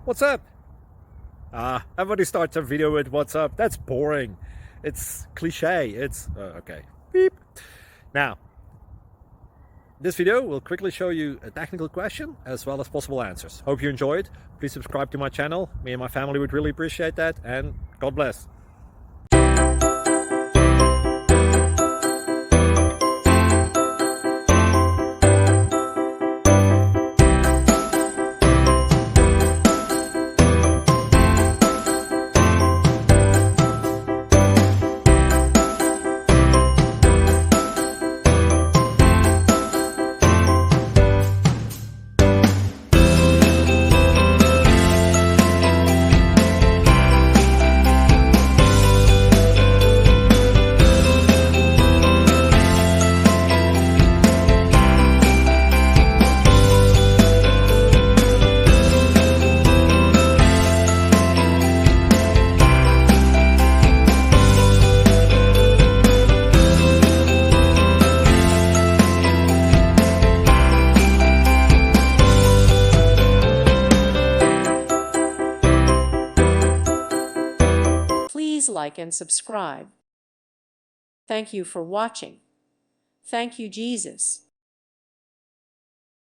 What's up? Everybody starts a video with what's up. That's boring. It's cliche. It's okay. Beep. Now, this video will quickly show you a technical question as well as possible answers. Hope you enjoyed. Please subscribe to my channel. Me and my family would really appreciate that, and God bless. Please like and subscribe. Thank you for watching. Thank you, Jesus.